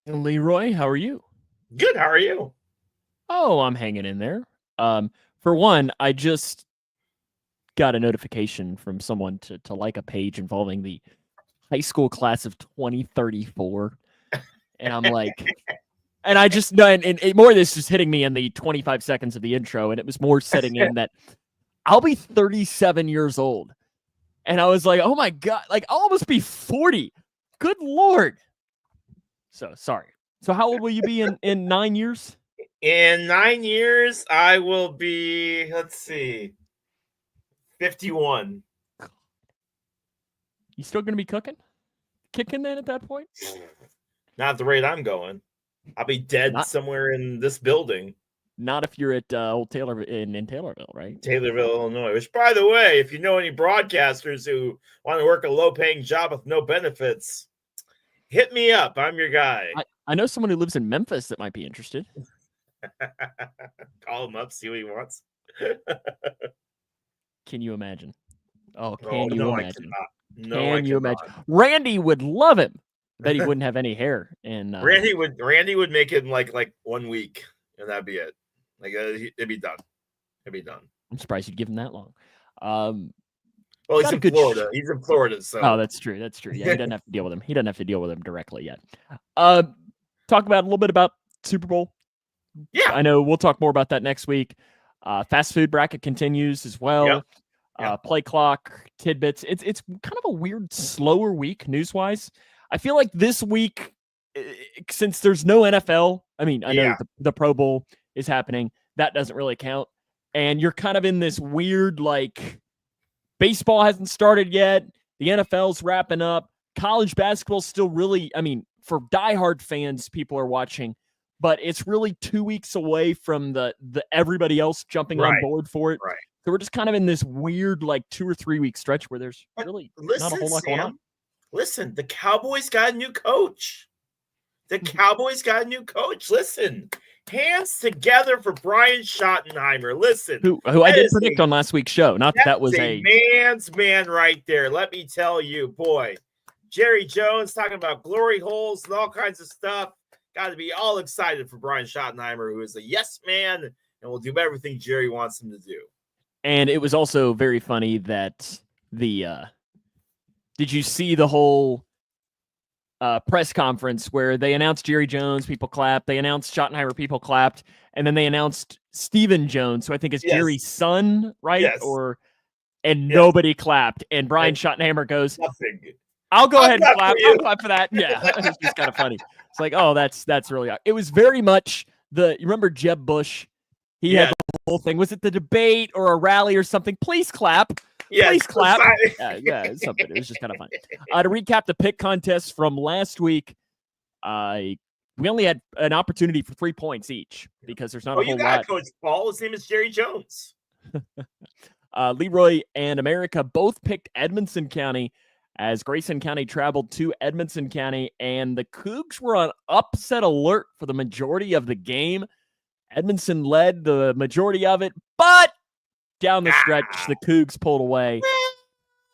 Leroy, how are you? Good. How are you? Oh, I'm hanging in there. For one, I just got a notification from someone to like a page involving the high school class of 2034, and I'm like, and I just know, and more of this just hitting me in the 25 seconds of the intro, and it was more setting in that I'll be 37 years old, and I was like, oh my god, like I'll almost be 40. Good lord. So sorry. So how old will you be in 9 years? In 9 years, I will be, let's see, 51. You still gonna be kicking then at that point? Not at the rate I'm going. I'll be dead Not somewhere in this building, not if you're at old Taylor in Taylorville, right? Taylorville, Illinois. Which, by the way, if you know any broadcasters who want to work a low paying job with no benefits, hit me up. I'm your guy. I know someone who lives in Memphis that might be interested. Call him up, see what he wants. Can you imagine? Oh, Oh, can you no, I imagine? cannot. No, I Can you imagine? cannot. Randy would love him. I bet he wouldn't have any hair. And Randy would make it in like 1 week, and that'd be it. Like it'd be done. It'd be done. I'm surprised you'd give him that long. Um, Well, he's got a in good. Florida. He's in Florida, Oh, so that's true. That's true. Yeah, he doesn't have to deal with him. He doesn't have to deal with him directly yet. Talk about a little bit about Super Bowl. yeah, I know we'll talk more about that next week. Fast food bracket continues as yeah, well. yeah. Play clock tidbits. It's kind of a weird, slower week news wise. I feel like this week, since there's no NFL, I mean, I know Yeah. the Pro Bowl is happening. That doesn't really count. And you're kind of in this weird, like, baseball hasn't started yet. The NFL's wrapping up. College basketball's still really, I mean, for diehard fans, people are watching, but it's really 2 weeks away from the everybody else jumping on Right, board for it. right. So we're just kind of in this weird, like 2 or 3 week stretch where there's But really not a listen, whole lot going on. Sam. Listen, the Cowboys got a new coach. The Cowboys got a new coach. Listen, hands together for Brian Schottenheimer. Listen, Who I that did is predict a on last week's show. Not that that that is was a a man's man right there. Let me tell you, boy. Jerry Jones talking about glory holes and all kinds of stuff. Got to be all excited for Brian Schottenheimer, who is a yes man and will do everything Jerry wants him to do. and it was also very funny that the did you see the whole press conference where they announced Jerry Jones, people clapped. They announced Schottenheimer, people clapped, and then they announced Stephen Jones, who I think is Yes, Jerry's son, right? yes, Or and yes. nobody clapped. And Brian And Schottenheimer goes, nothing. "I'll go I'll ahead and clap for clap. I'll you. clap for that." Yeah, it's just kind of funny. It's like, oh, that's really. It was very much the. You remember Jeb Bush? He had Yes, the whole thing. Was it the debate or a rally or something? Please clap. yes. Please clap. Yeah, it's something. It was just kind of fun. To recap the pick contest from last week, we only had an opportunity for 3 points each because there's not Oh, a you whole got lot. Coach Paul. His name is Jerry Jones. Leroy and America both picked Edmonson County as Grayson County traveled to Edmonson County, and the Cougs were on upset alert for the majority of the game. Edmonson led the majority of it, but down the stretch, the Cougs pulled away.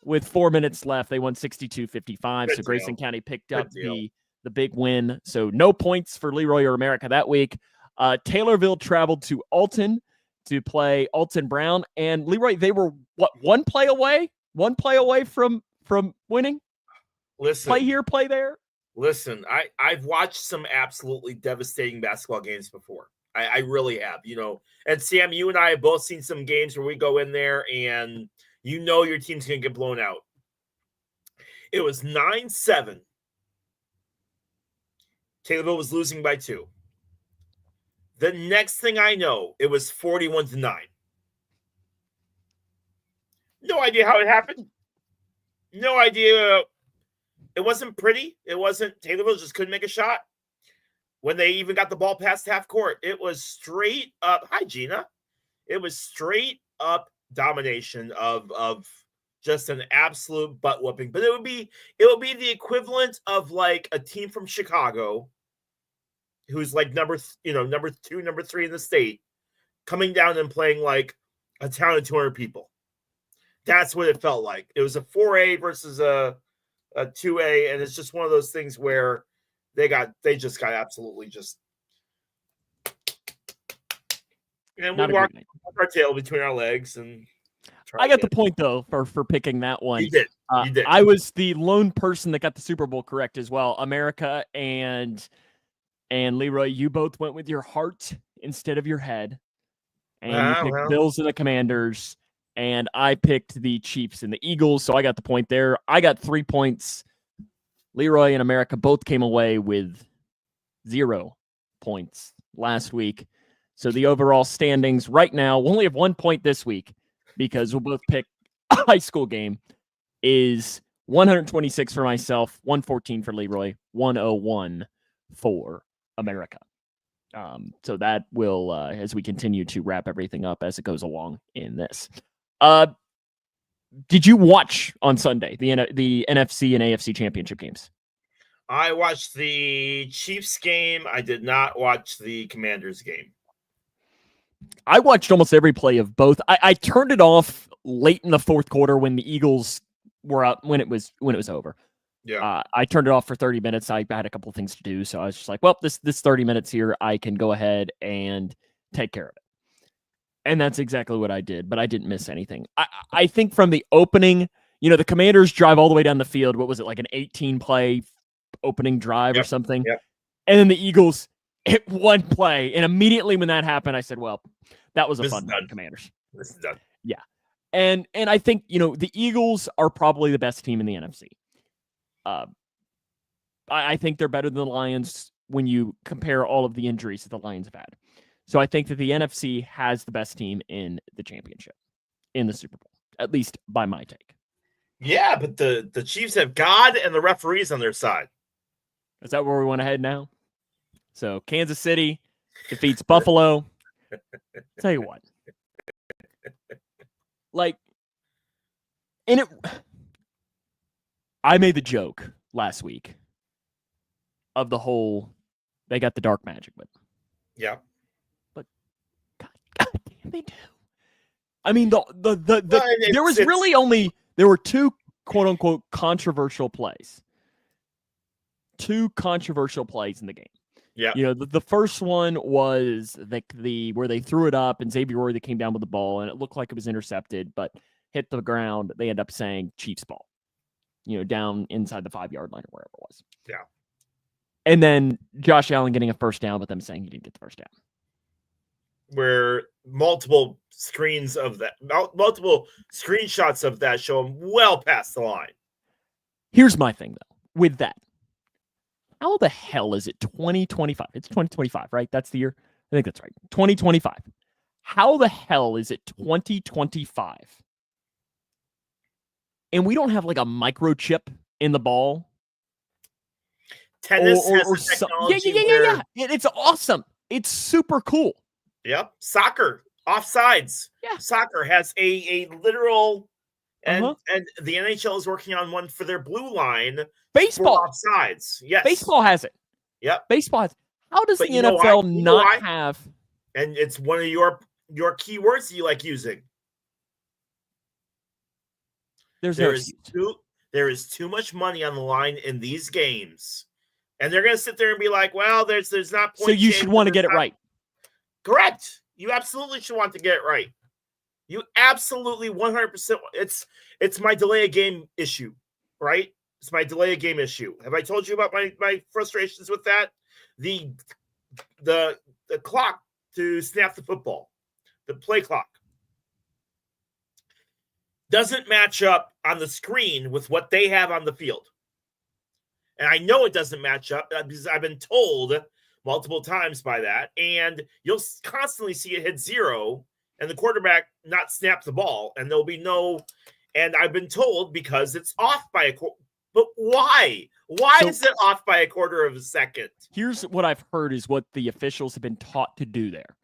With 4 minutes left, they won 62-55. So Grayson County picked up the big win. So no points for Leroy or America that week. Taylorville traveled to Alton to play Alton Brown. And Leroy, they were one play away from winning. Listen, Play here, play there. listen. I've watched some absolutely devastating basketball games before. I really have. And Sam, you and I have both seen some games where we go in there and your team's gonna get blown out. It was 9-7. Taylorville was losing by 2. The next thing I know, it was 41-9. No idea how it happened. No idea. It wasn't pretty. It wasn't. Taylorville just couldn't make a shot. When they even got the ball past half court, it was straight up. Hi, Gina. It was straight up domination of just an absolute butt whooping. But it would be the equivalent of like a team from Chicago, who's like number 2, number 3 in the state, coming down and playing like a town of 200 people. That's what it felt like. It was a 4A versus a 2A, and it's just one of those things where They just got absolutely just. And we Not a walked great night. our tail between our legs and. I got the point though for picking that one. You did. You did. I was the lone person that got the Super Bowl correct as well. America and Leroy, you both went with your heart instead of your head, and you picked Bills and the Commanders, and I picked the Chiefs and the Eagles. So I got the point there. I got 3 points. Leroy and America both came away with 0 points last week. So the overall standings right now, we'll only have 1 point this week because we'll both pick a high school game, is 126 for myself, 114 for Leroy, 101 for America. So that will, as we continue to wrap everything up as it goes along in this. Did you watch on Sunday the NFC and AFC championship games? I watched the Chiefs game. I did not watch the Commanders game. I watched almost every play of both. I turned it off late in the fourth quarter when the Eagles were out, when it was over. Yeah. I turned it off for 30 minutes. I had a couple things to do, so I was just like, well, this 30 minutes here, I can go ahead and take care of it. And that's exactly what I did, but I didn't miss anything. I think from the opening, the Commanders drive all the way down the field. What was it, like an 18-play opening drive or something? Yep. And then the Eagles hit one play, and immediately when that happened, I said, well, that was a fun night, Commanders. This is done. Yeah. And I think, the Eagles are probably the best team in the NFC. I think they're better than the Lions when you compare all of the injuries that the Lions have had. So I think that the NFC has the best team in the championship, in the Super Bowl, at least by my take. Yeah, but the Chiefs have God and the referees on their side. Is that where we want to head now? So Kansas City defeats Buffalo. Tell you what. I made the joke last week of the whole, they got the dark magic, but yeah. But God damn, they do. I mean, there were two quote unquote controversial plays. 2 controversial plays in the game. Yeah. The first one was where they threw it up and Xavier Worthy came down with the ball and it looked like it was intercepted, but hit the ground. They end up saying Chiefs ball, down inside the 5-yard line or wherever it was. Yeah. And then Josh Allen getting a first down, but them saying he didn't get the first down. Where multiple screenshots of that show him well past the line. Here's my thing, though, with that. How the hell is it 2025? It's 2025, right? That's the year? I think that's right. 2025. How the hell is it 2025? And we don't have like a microchip in the ball? Tennis has a technology. Yeah. It's awesome. It's super cool. Yep. Soccer, offsides. Yeah. Soccer has a literal, and the NHL is working on one for their blue line. Baseball offsides. Yes. Baseball has it. Yep. Baseball has it. How does the NFL not have? And it's one of your key words that you like using. There is too much money on the line in these games. And they're going to sit there and be like, well, there's not point. So you should want to get it right. Correct. You absolutely should want to get it right. You absolutely 100%. It's my delay of game issue, right? It's my delay of game issue. Have I told you about my frustrations with that? The clock to snap the football, the play clock, doesn't match up on the screen with what they have on the field. And I know it doesn't match up because I've been told multiple times by that. And you'll constantly see it hit 0 and the quarterback not snap the ball. And there'll be no, and I've been told because it's off by a quarter. But why? Why is it off by a quarter of a second? Here's what I've heard is what the officials have been taught to do there.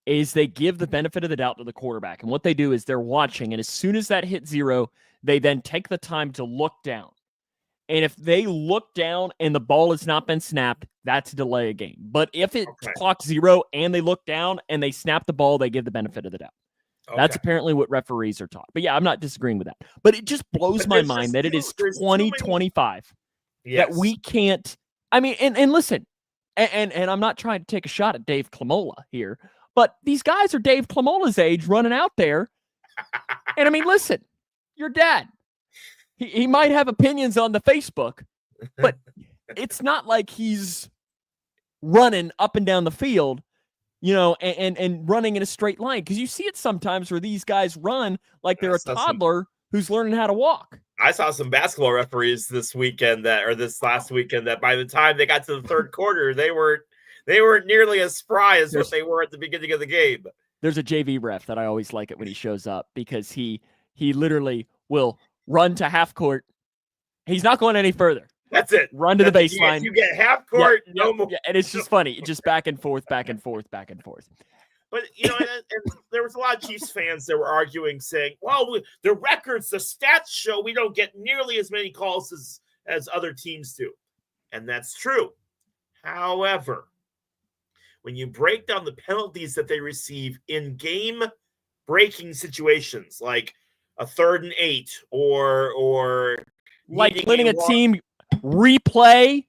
Is they give the benefit of the doubt to the quarterback. And what they do is they're watching. And as soon as that hits 0, they then take the time to look down. And if they look down and the ball has not been snapped, that's a delay of game. But if it clocks 0 and they look down and they snap the ball, they give the benefit of the doubt. Okay. That's apparently what referees are taught. But yeah, I'm not disagreeing with that. But it just blows my mind that it is 2025 that we can't. I mean, and listen, and I'm not trying to take a shot at Dave Clamola here, but these guys are Dave Clamola's age running out there. And I mean, listen, your dad, he might have opinions on the Facebook, but it's not like he's running up and down the field, and running in a straight line. Because you see it sometimes where these guys run like they're a toddler who's learning how to walk. I saw some basketball referees this last weekend that by the time they got to the third quarter, they weren't nearly as spry as what they were at the beginning of the game. There's a JV ref that I always like it when he shows up, because he literally will run to half court. He's not going any further. That's it. Run to the baseline. You get half court, no more. Yeah, and it's just funny. Just back and forth, back and forth, back and forth. But, and there was a lot of Chiefs fans that were arguing, saying, well, the records, the stats show we don't get nearly as many calls as other teams do. And that's true. However, when you break down the penalties that they receive in game-breaking situations, like a 3rd and 8 or like letting a team replay.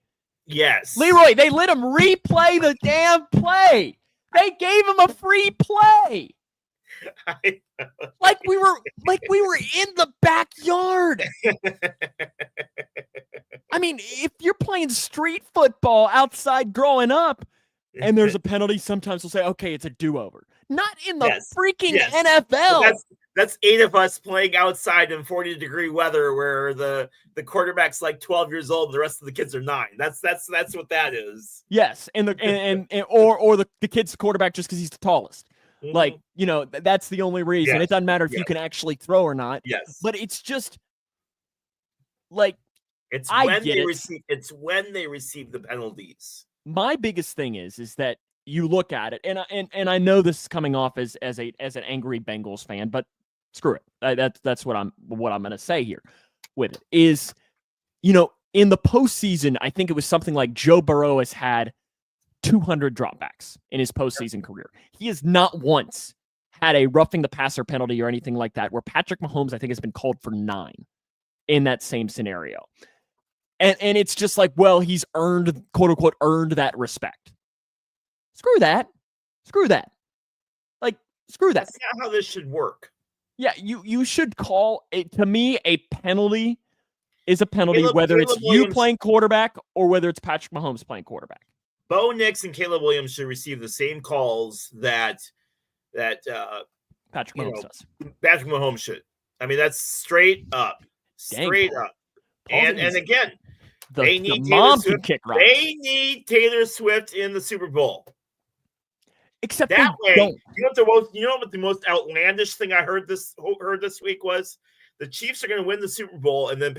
Yes. Leroy, they let him replay the damn play. They gave him a free play. Like we were in the backyard. I mean, if you're playing street football outside growing up and there's a penalty, sometimes we'll say, okay, it's a do-over. Not in the freaking NFL. That's 8 of us playing outside in 40-degree weather where the quarterback's like 12 years old and the rest of the kids are 9. That's what that is. Yes, and the kid's quarterback just because he's the tallest. Mm-hmm. Like, that's the only reason. Yes. It doesn't matter if you can actually throw or not. Yes. But it's just like it's when they receive the penalties. My biggest thing is that you look at it, and I know this is coming off as an angry Bengals fan, but screw it. That's what I'm going to say here with it is, in the postseason, I think it was something like Joe Burrow has had 200 dropbacks in his postseason career. He has not once had a roughing the passer penalty or anything like that, where Patrick Mahomes, I think, has been called for 9 in that same scenario. And it's just like, well, he's earned, quote unquote, earned that respect. Screw that. Like, screw that. That's not how this should work. Yeah, you should call it, to me, a penalty is a penalty, whether it's you playing quarterback or whether it's Patrick Mahomes playing quarterback. Bo Nix and Caleb Williams should receive the same calls that Patrick Mahomes does. Patrick Mahomes should. I mean, that's straight up. And again, they need Taylor Swift. They need Taylor Swift in the Super Bowl. Except that way, don't. You know what the most outlandish thing I heard this week was? The Chiefs are going to win the Super Bowl, and then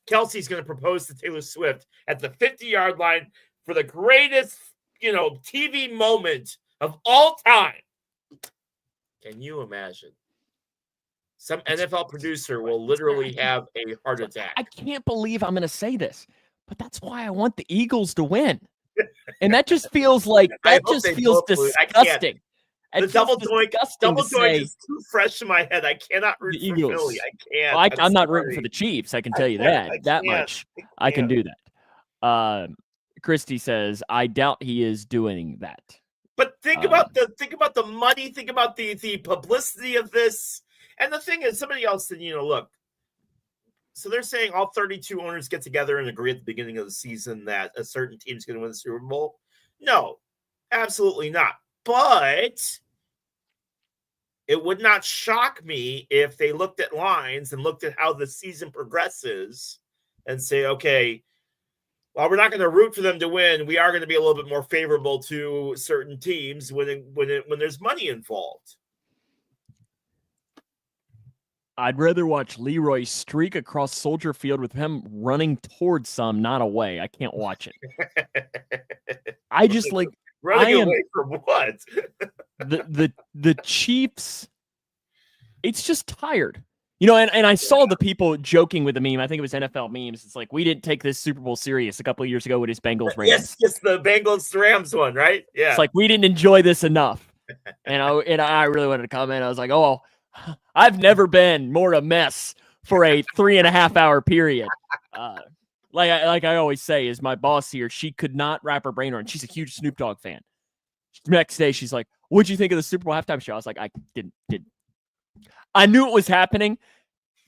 Kelsey's going to propose to Taylor Swift at the 50-yard line for the greatest, TV moment of all time. Can you imagine? Some NFL producer will literally have a heart attack. I can't believe I'm going to say this, but that's why I want the Eagles to win. And that just feels like disgusting. The double doink is too fresh in my head. I cannot root for Philly. I can't. Well, I'm not rooting for the Chiefs. I can tell you that much. I can do that. Christy says, I doubt he is doing that. But think about the money. Think about the publicity of this. And the thing is, somebody else said, look. So they're saying all 32 owners get together and agree at the beginning of the season that a certain team's going to win the Super Bowl. No, absolutely not. But it would not shock me if they looked at lines and looked at how the season progresses and say, okay, while we're not going to root for them to win, we are going to be a little bit more favorable to certain teams when there's money involved. I'd rather watch Leroy streak across Soldier Field with him running towards some, not away. I can't watch it. I just like running away from what? the Chiefs. It's just tired, And I saw the people joking with the meme. I think it was NFL memes. It's like, we didn't take this Super Bowl serious a couple of years ago with his Bengals Rams. Yes, the Bengals Rams one, right? Yeah. It's like we didn't enjoy this enough, and I really wanted to comment. I was like, oh. I've never been more a mess for a 3.5 hour period. Like I always say, is my boss here. She could not wrap her brain around. She's a huge Snoop Dogg fan. Next day, she's like, "What'd you think of the Super Bowl halftime show?" I was like, "I didn't. I knew it was happening.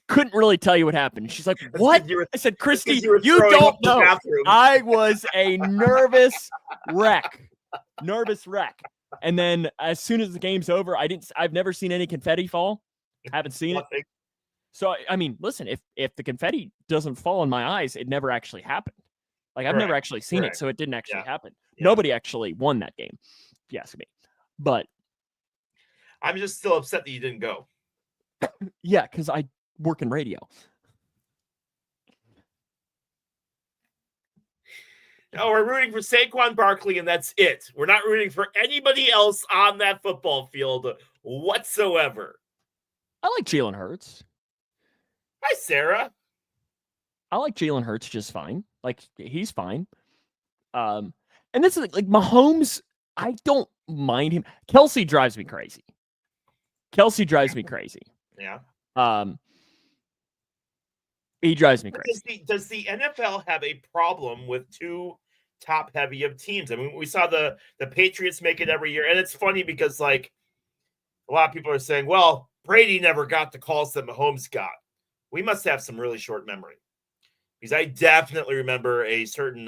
Couldn't really tell you what happened." She's like, "What?" I said, "Christy, you don't know." I was a nervous wreck. And then as soon as the game's over, I've never seen any confetti fall. Haven't seen it. So I mean, listen, if the confetti doesn't fall in my eyes, it never actually happened. Like I've never actually seen it, so it didn't actually happen. Yeah. Nobody actually won that game, if you ask me. But I'm just still upset that you didn't go. Yeah, because I work in radio. No, we're rooting for Saquon Barkley, and that's it. We're not rooting for anybody else on that football field whatsoever. I like Jalen Hurts. Hi, Sarah. I like Jalen Hurts just fine. Like, he's fine. And this is like Mahomes, I don't mind him. Kelsey drives me crazy. Yeah. He drives me crazy. Does the NFL have a problem with too top heavy of teams? I mean, we saw the Patriots make it every year, and it's funny because like a lot of people are saying, well, Brady never got the calls that Mahomes got. We must have some really short memory, because I definitely remember a certain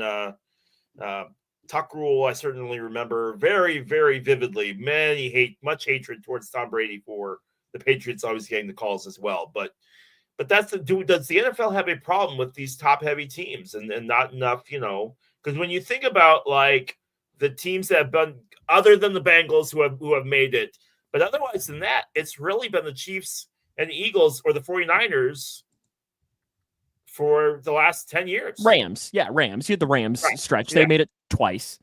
Tuck rule. I certainly remember very, very vividly much hatred towards Tom Brady for the Patriots always getting the calls as well. But does the NFL have a problem with these top heavy teams and not enough, because when you think about like the teams that have been, other than the Bengals who have made it, but otherwise than that, it's really been the Chiefs and the Eagles or the 49ers for the last 10 years. Rams. Yeah, Rams. You had the Rams stretch. They made it twice.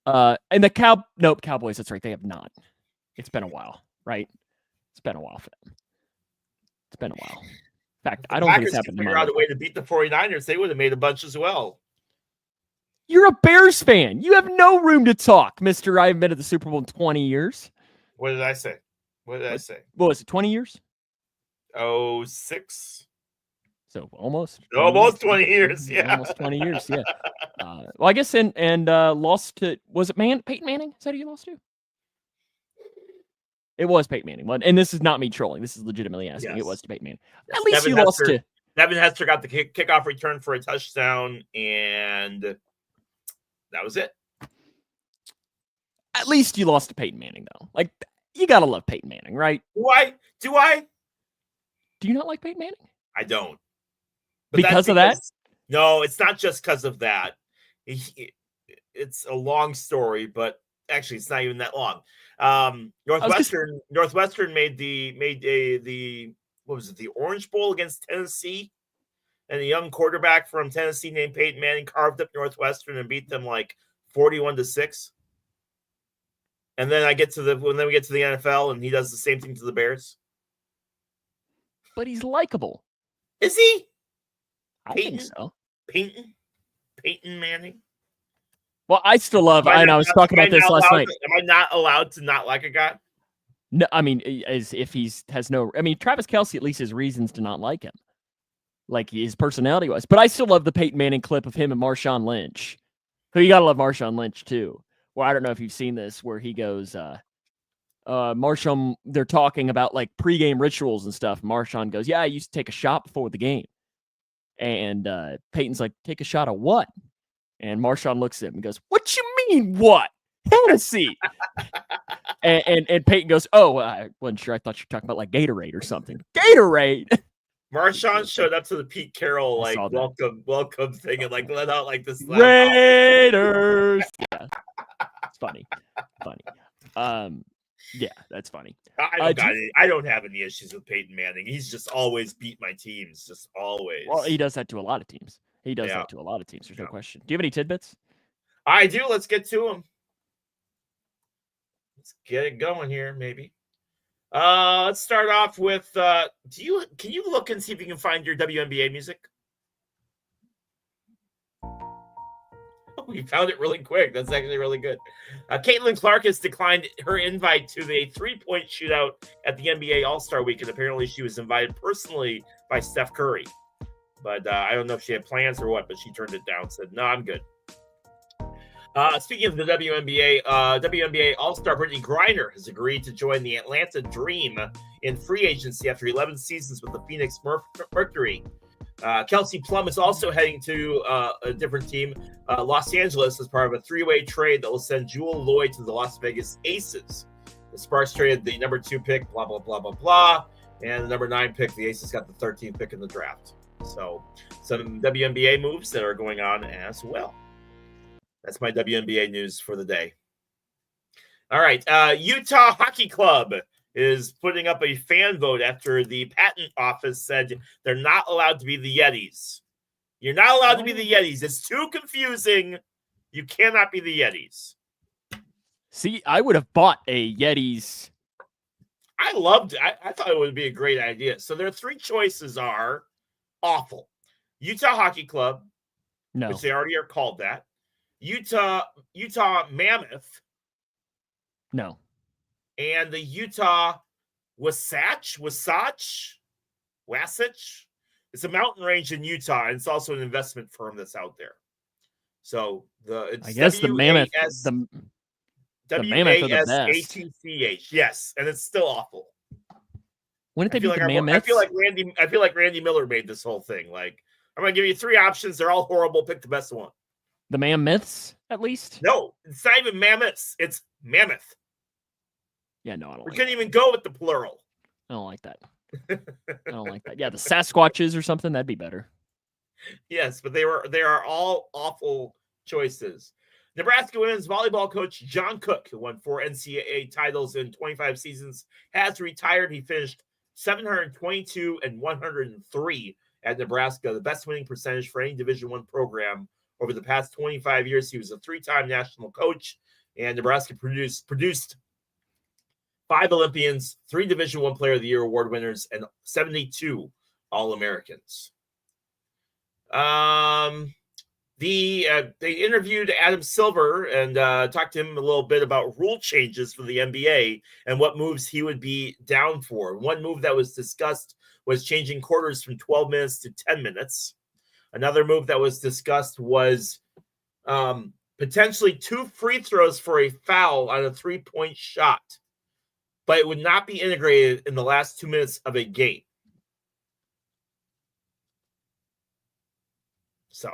And the Cowboys, that's right. They have not. It's been a while, right? It's been a while for them. It's been a while. In fact, I don't think it's happened. Figure out a way to beat the 49ers. They would have made a bunch as well. You're a Bears fan. You have no room to talk, Mr. I haven't been to the Super Bowl in 20 years. What did I say? What was it, 20 years? 6. So almost 20 years. Yeah. Almost 20 years. Yeah. Well, I guess and lost to, was it Peyton Manning? Is that who you lost to? It was Peyton Manning. And this is not me trolling. This is legitimately asking. Yes. It was to Peyton Manning. Yes. At least you lost to. Devin Hester got the kickoff return for a touchdown, and that was it. At least you lost to Peyton Manning, though. Like, you got to love Peyton Manning, right? Do I? Do you not like Peyton Manning? I don't. But because of that? No, it's not just because of that. It's a long story, but actually, it's not even that long. Northwestern made the what was it, the Orange Bowl against Tennessee, and a young quarterback from Tennessee named Peyton Manning carved up Northwestern and beat them like 41-6. And then we get to the NFL, and he does the same thing to the Bears. But he's likable. Is he? I think so. Peyton Manning. Well, I still love. I was talking about this last night. Am I not allowed to not like a guy? No, I mean, as if has no. I mean, Travis Kelce at least has reasons to not like him, like his personality was. But I still love the Peyton Manning clip of him and Marshawn Lynch. Who you gotta love Marshawn Lynch too. Well, I don't know if you've seen this, where he goes, Marshawn. They're talking about like pregame rituals and stuff. Marshawn goes, "Yeah, I used to take a shot before the game," and Peyton's like, "Take a shot of what?" And Marshawn looks at him and goes, "What you mean, what? Hennessy." and Peyton goes, "Oh, I wasn't sure. I thought you were talking about like Gatorade or something." Gatorade. Marshawn showed up to the Pete Carroll like welcome thing and like let out like this Raiders. Yeah, it's funny. Yeah, that's funny. I don't have any issues with Peyton Manning. He's just always beat my teams, just always. Well, he does that to a lot of teams. That to a lot of teams. There's no question. Do you have any tidbits? I do. Let's get to them. Let's get it going here, maybe. Let's start off with, can you look and see if you can find your WNBA music? Oh, you found it really quick. That's actually really good. Caitlin Clark has declined her invite to the 3-point shootout at the NBA All-Star Week, and apparently she was invited personally by Steph Curry. But I don't know if she had plans or what, but she turned it down. Said, no, I'm good. Speaking of the WNBA, WNBA All-Star Brittany Griner has agreed to join the Atlanta Dream in free agency after 11 seasons with the Phoenix Mercury. Kelsey Plum is also heading to a different team, Los Angeles, as part of a three-way trade that will send Jewel Lloyd to the Las Vegas Aces. The Sparks traded the number 2 pick, blah, blah, blah, blah, blah, and the number 9 pick. The Aces got the 13th pick in the draft. So some WNBA moves that are going on as well. That's my WNBA news for the day. All right. Utah Hockey Club is putting up a fan vote after the patent office said they're not allowed to be the Yetis. You're not allowed to be the Yetis. It's too confusing. You cannot be the Yetis. See, I would have bought a Yetis. I loved it. I thought it would be a great idea. So their 3 choices are awful. Utah Hockey Club, No. which they already are called that. Utah Mammoth. No. And the Utah Wasatch. It's a mountain range in Utah, and it's also an investment firm that's out there. So I guess the Mammoth, the Mammoth are the best. WASATCH. Yes, and it's still awful. Wouldn't they be the Mammoths? I feel like Randy Miller made this whole thing. Like, I'm gonna give you 3 options. They're all horrible. Pick the best one. The Mammoths, at least? No, it's not even Mammoths. It's Mammoth. Yeah, no, I don't. We couldn't even go with the plural. I don't like that. I don't like that. Yeah, the Sasquatches or something, that'd be better. Yes, but they are all awful choices. Nebraska women's volleyball coach John Cook, who won 4 NCAA titles in 25 seasons, has retired. He finished 722 and 103 at Nebraska, the best winning percentage for any Division I program over the past 25 years. He was a 3-time national coach, and Nebraska produced 5 Olympians, 3 Division I Player of the Year award winners, and 72 All-Americans. They interviewed Adam Silver and talked to him a little bit about rule changes for the NBA and what moves he would be down for. One move that was discussed was changing quarters from 12 minutes to 10 minutes. Another move that was discussed was potentially 2 free throws for a foul on a 3-point shot, but it would not be integrated in the last 2 minutes of a game. So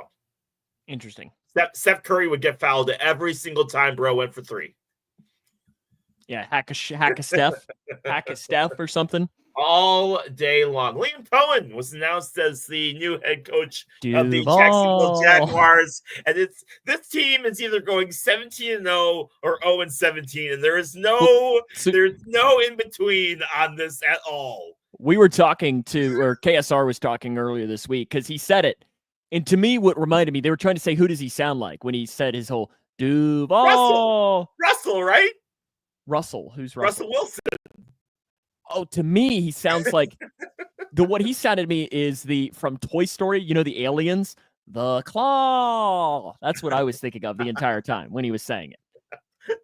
interesting. Steph Curry would get fouled every single time bro went for 3. Yeah, hack a Steph, hack a Steph or something. All day long. Liam Cohen was announced as the new head coach of the Jacksonville Jaguars. And this team is either going 17-0 or 0-17. And there's no in between on this at all. We were talking or KSR was talking earlier this week because he said it. And to me, what reminded me, they were trying to say, who does he sound like when he said his whole Duval? Russell, right? Russell. Who's Russell? Russell Wilson. Oh, to me, he sounds like what he sounded to me is from Toy Story, the aliens, the claw. That's what I was thinking of the entire time when he was saying it.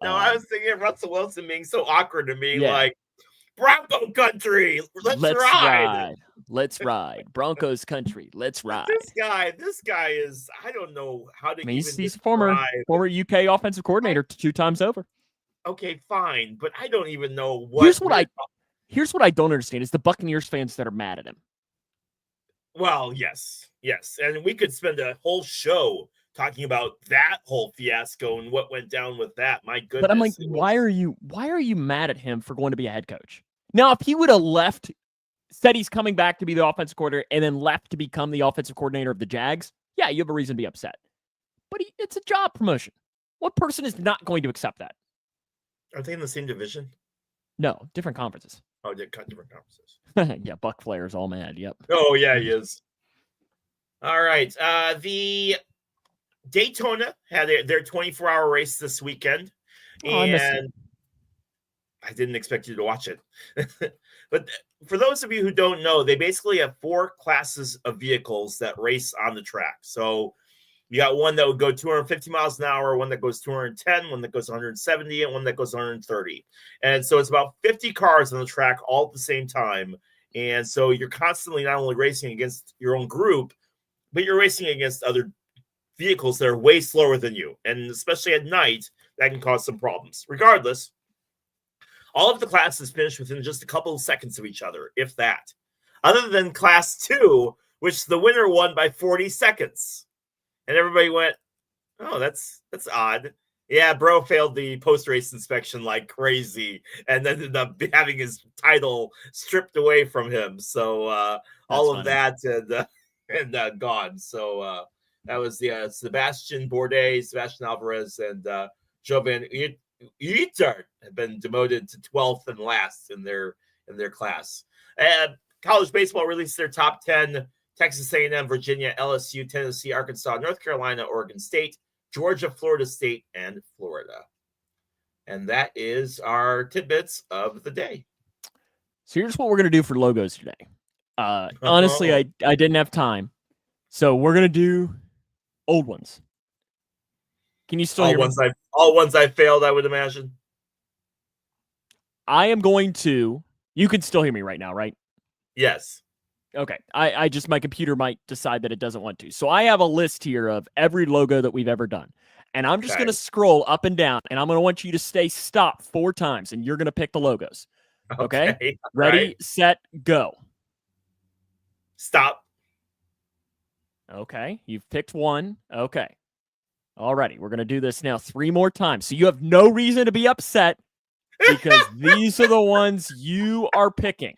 No, I was thinking of Russell Wilson being so awkward to me, like Bronco country. Let's ride. Let's ride. Broncos country. Let's ride. This guy is, I don't know how to he's a former UK offensive coordinator 2 times over. Okay, fine, but I don't even know what. Here's what I don't understand is the Buccaneers fans that are mad at him. Well, yes. And we could spend a whole show talking about that whole fiasco and what went down with that. My goodness. But I'm like, why are you mad at him for going to be a head coach? Now, if he would have left, said he's coming back to be the offensive coordinator and then left to become the offensive coordinator of the Jags, yeah, you have a reason to be upset. But it's a job promotion. What person is not going to accept that? Are they in the same division? No, different conferences. Oh, they're different conferences. Yeah, Buck Flair's all mad. Yep. Oh, yeah, he is. All right. The Daytona had their 24-hour race this weekend. And I didn't expect you to watch it. But for those of you who don't know, they basically have 4 classes of vehicles that race on the track. So you got one that would go 250 miles an hour, one that goes 210, one that goes 170, and one that goes 130. And so it's about 50 cars on the track all at the same time. And so you're constantly not only racing against your own group, but you're racing against other vehicles that are way slower than you. And especially at night, that can cause some problems. Regardless, all of the classes finished within just a couple of seconds of each other, if that. Other than class 2, which the winner won by 40 seconds. And everybody went, oh, that's odd. Yeah, bro failed the post-race inspection like crazy and ended up having his title stripped away from him. So all of that and gone. So that was Sebastian Bourdais, Sebastian Alvarez, and Jovan Uitert have been demoted to 12th and last in their class. And college baseball released their top 10: Texas A&M, Virginia, LSU, Tennessee, Arkansas, North Carolina, Oregon State, Georgia, Florida State, and Florida. And that is our tidbits of the day. So here's what we're going to do for logos today. Honestly, I didn't have time. So we're going to do old ones. Can you still hear me? All ones I failed, I would imagine. I am going to... You can still hear me right now, right? Yes. Okay. I just, my computer might decide that it doesn't want to. So I have a list here of every logo that we've ever done. And I'm just going to scroll up and down, and I'm going to want you to stay stop 4 times, and you're going to pick the logos. Okay? Ready, right. Set, go. Stop. Okay. You've picked one. Okay. Alrighty. We're going to do this now 3 more times. So you have no reason to be upset because these are the ones you are picking.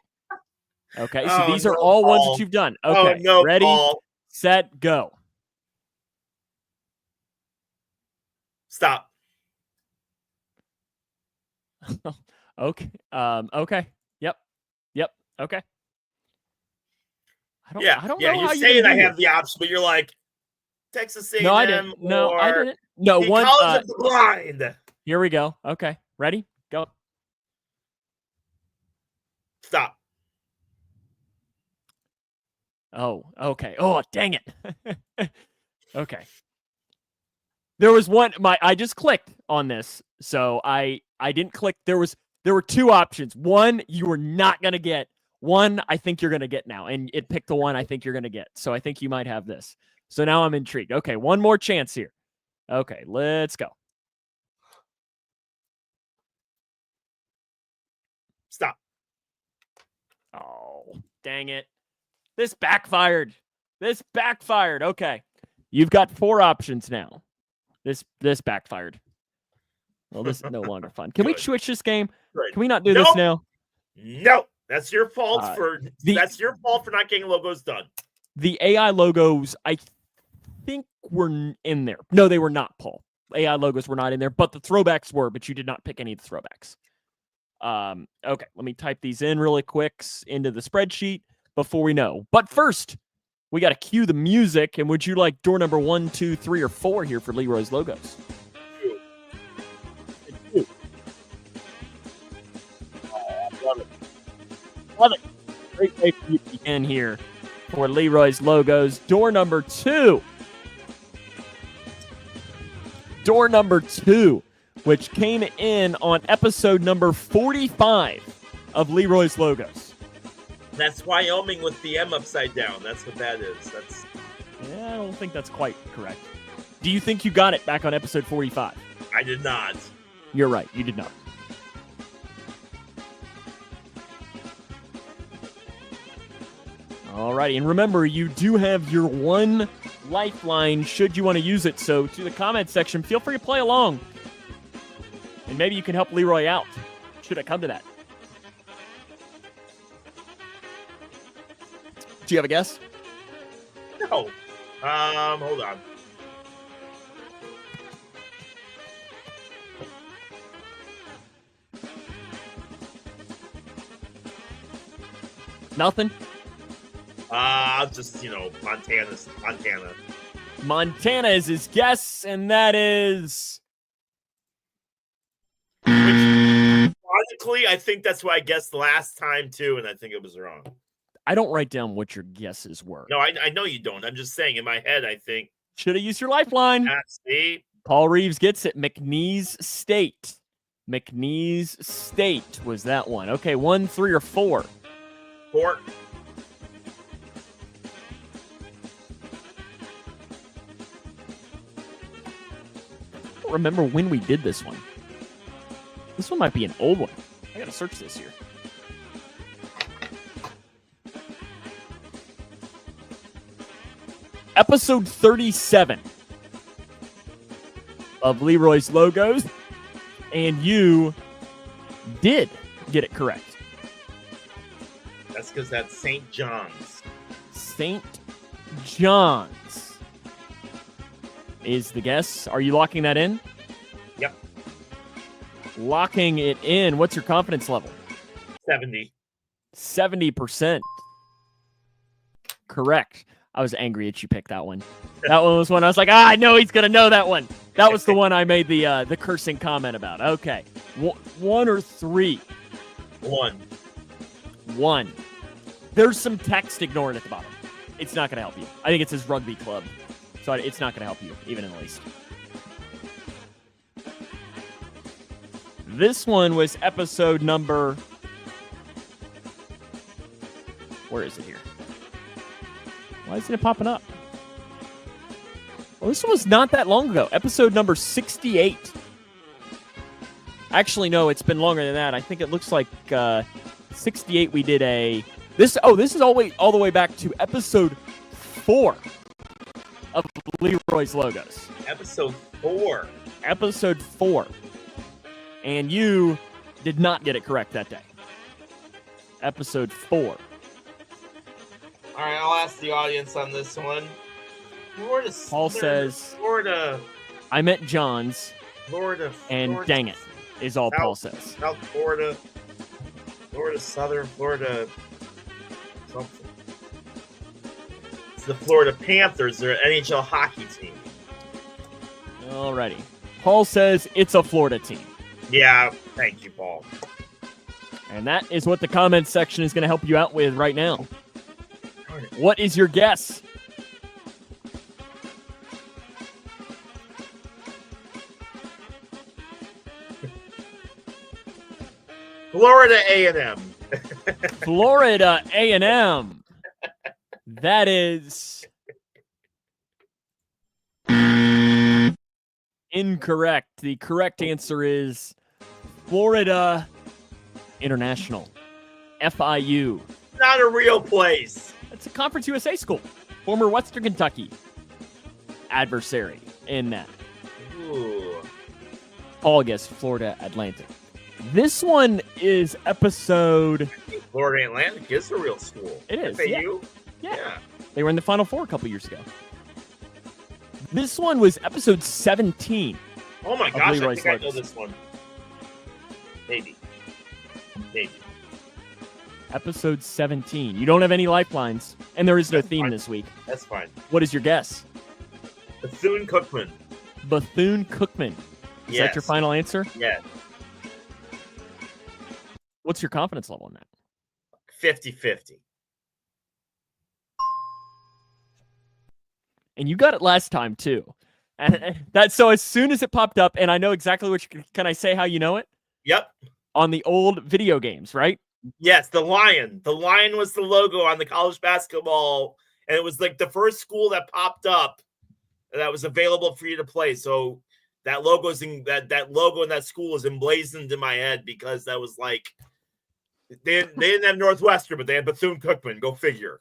Okay, so these are all ones that you've done. Okay, ready, set, go. Stop. Okay. Okay. Yep. Okay. I don't know you're how saying I have the option, but you're like Texas A&M. No, I didn't. No, I didn't. No, one. College of the Blind. Here we go. Okay, ready, go. Stop. Oh, okay. Oh, dang it. Okay. There was one. I just clicked on this, so I didn't click. There were 2 options. One you were not gonna get. One I think you're gonna get now, and it picked the one I think you're gonna get. So I think you might have this. So now I'm intrigued. Okay, one more chance here. Okay, let's go. Stop. Oh, dang it. This backfired. Okay. You've got 4 options now. This backfired. Well, this is no longer fun. Can we switch this game? Right. Can we not do this now? No. That's your fault that's your fault for not getting logos done. The AI logos, I think, were in there. No, they were not, Paul. AI logos were not in there, but the throwbacks were, but you did not pick any of the throwbacks. Okay, let me type these in really quick into the spreadsheet before we know. But first, we got to cue the music. And would you like door number 1, 2, 3, or 4 here for Leroy's logos? 2. Love it. Great way for you to begin here for Leroy's logos. Door number 2. Door number 2, which came in on episode number 45 of Leroy's logos. That's Wyoming with the M upside down. That's what that is. Yeah, I don't think that's quite correct. Do you think you got it back on episode 45? I did not. You're right. You did not. All righty. And remember, you do have your 1 lifeline should you want to use it. So to the comment section, feel free to play along. And maybe you can help Leroy out. Should it come to that? Do you have a guess? No. Hold on. Nothing? I'll just, Montana. Montana is his guess, and that is... Logically, I think that's what I guessed last time, too, and I think it was wrong. I don't write down what your guesses were. No, I know you don't. I'm just saying, in my head, I think... Should have used your lifeline. See? Paul Reeves gets it. McNeese State. McNeese State was that one. Okay, 1, 3, or 4? 4. don't remember when we did this one. This one might be an old one. I gotta search this here. Episode 37 of Leroy's Logos, and you did get it correct. That's because that's St. John's. St. John's is the guess. Are you locking that in? Yep. Locking it in. What's your confidence level? 70. 70%. Correct. I was angry that you picked that one. That one was one I was like, I know he's going to know that one. That was the one I made the cursing comment about. Okay. One or three? One. There's some text ignored at the bottom. It's not going to help you. I think it says rugby club. So it's not going to help you, even in the least. This one was episode number... Where is it here? Why isn't it popping up? Well, this one was not that long ago. Episode number 68. Actually, no, it's been longer than that. I think it looks like 68 we did a... This is all the way back to episode 4 of Leroy's Logos. Episode 4. Episode 4. And you did not get it correct that day. Episode 4. All right, I'll ask the audience on this one. Paul says, Florida. I meant John's. Florida. And dang it, is all Paul says. South Florida. Florida, Southern Florida. Something. It's the Florida Panthers. They're an NHL hockey team. Alrighty. Paul says it's a Florida team. Yeah, thank you, Paul. And that is what the comments section is going to help you out with right now. What is your guess? Florida A&M. Florida A&M. That is incorrect. The correct answer is Florida International. FIU. Not a real place. It's a Conference USA school. Former Western Kentucky adversary in that. Ooh. Paul guessed Florida Atlantic. This one is episode... Florida Atlantic is a real school. It is. FAU? Yeah. They were in the Final Four a couple years ago. This one was episode 17. Oh my gosh, Leroy's I think Logos. I know this one. Maybe. Episode 17. You don't have any lifelines, and there is no theme this week. That's fine. What is your guess? Bethune-Cookman. Bethune-Cookman. Is that your final answer? Yeah. What's your confidence level in that? 50-50. And you got it last time, too. And that, so as soon as it popped up, and I know exactly which, can I say how you know it? Yep. On the old video games, right? Yes, the lion. The lion was the logo on the college basketball, and it was like the first school that popped up that was available for you to play. So that logo's in that logo in that school is emblazoned in my head because that was like they didn't have Northwestern, but they had Bethune-Cookman. Go figure.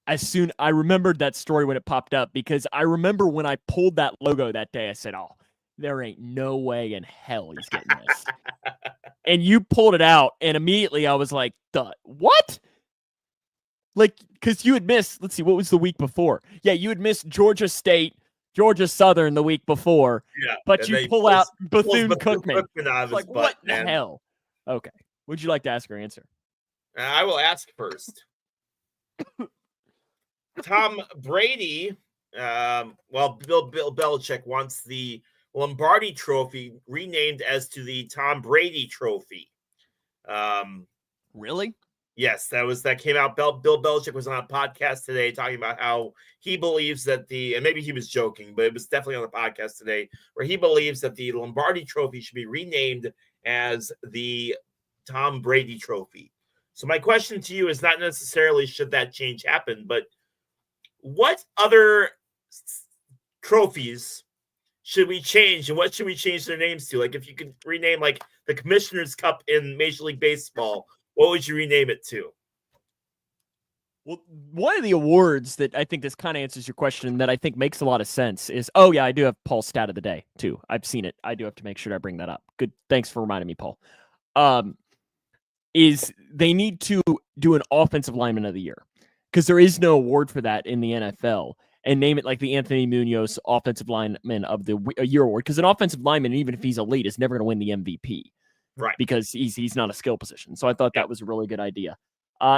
I remembered that story when it popped up because I remember when I pulled that logo that day, I said, "Oh, there ain't no way in hell he's getting this." And you pulled it out, and immediately I was like, what? Like, because you had missed, let's see, what was the week before? Yeah, you had missed Georgia State, Georgia Southern the week before. Yeah, but you pull out Bethune-Cookman. Like, what the hell? Okay. Would you like to ask her answer? I will ask first. Tom Brady, Bill Belichick wants the Lombardi Trophy renamed as to the Tom Brady Trophy. Really? Yes, that came out. Bill Belichick was on a podcast today talking about how he believes that and maybe he was joking, but it was definitely on the podcast today, where he believes that the Lombardi Trophy should be renamed as the Tom Brady Trophy. So my question to you is not necessarily should that change happen, but what other trophies should we change, and what should we change their names to? Like, if you could rename like the Commissioner's Cup in Major League Baseball, what would you rename it to? Well, one of the awards that I think this kind of answers your question that I think makes a lot of sense is, oh yeah, I do have Paul's stat of the day too. I've seen it. I do have to make sure I bring that up. Good. Thanks for reminding me, Paul. Is they need to do an offensive lineman of the year because there is no award for that in the NFL, and name it like the Anthony Munoz offensive lineman of the year award, because an offensive lineman, even if he's elite, is never going to win the MVP. Right. Because he's not a skill position. So I thought that was a really good idea.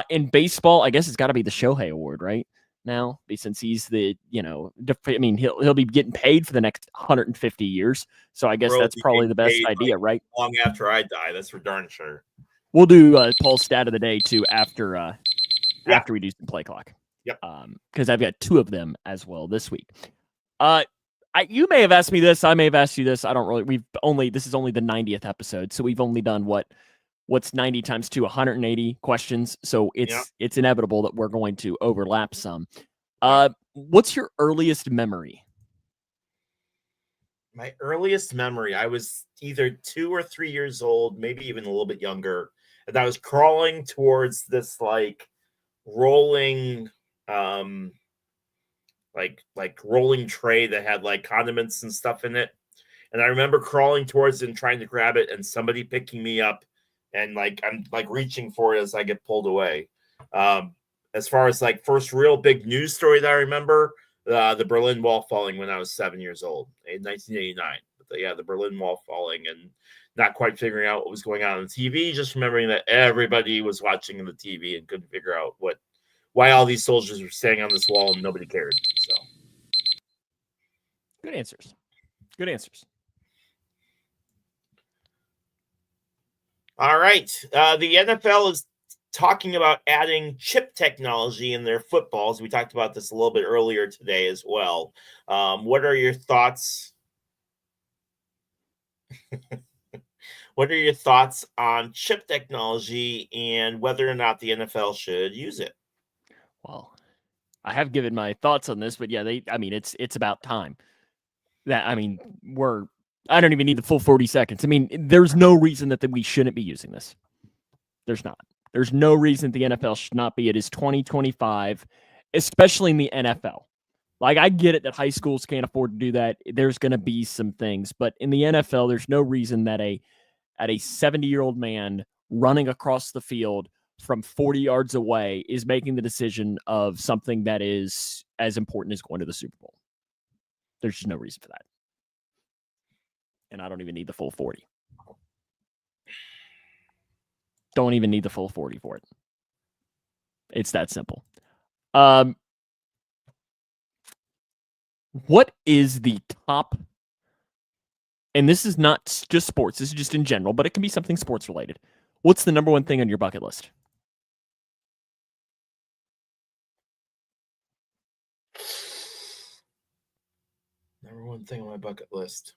In baseball, I guess it's got to be the Shohei Award right now, since he's the, I mean, he'll be getting paid for the next 150 years. So I guess that's probably the best idea, right? Long after I die, that's for darn sure. We'll do Paul's stat of the day too after we do some play clock. Yep. Because I've got two of them as well this week. You may have asked me this. I may have asked you this. I don't really. This is only the 90th episode, so we've only done what's 90 times 2, 180 questions. So it's inevitable that we're going to overlap some. What's your earliest memory? My earliest memory, I was either 2 or 3 years old, maybe even a little bit younger, and I was crawling towards this like rolling like rolling tray that had like condiments and stuff in it. And I remember crawling towards it and trying to grab it, and somebody picking me up, and like I'm like reaching for it as I get pulled away. As far as like first real big news story that I remember, the Berlin Wall falling when I was 7 years old in 1989. But the Berlin Wall falling, and not quite figuring out what was going on the TV, just remembering that everybody was watching the TV and couldn't figure out why all these soldiers were staying on this wall and nobody cared. So good answers. Good answers. All right. The NFL is talking about adding chip technology in their footballs. We talked about this a little bit earlier today as well. What are your thoughts? What are your thoughts on chip technology and whether or not the NFL should use it? Well, I have given my thoughts on this, but yeah, it's about time. I don't even need the full 40 seconds. I mean, there's no reason that we shouldn't be using this. There's not. There's no reason the NFL should not be. It is 2025, especially in the NFL. Like, I get it that high schools can't afford to do that. There's going to be some things, but in the NFL, there's no reason that a 70-year-old man running across the field from 40 yards away is making the decision of something that is as important as going to the Super Bowl. There's just no reason for that. And I don't even need the full 40. Don't even need the full 40 for it. It's that simple. What is the top, and this is not just sports, this is just in general, but it can be something sports related. What's the number one thing on your bucket list? Number one thing on my bucket list.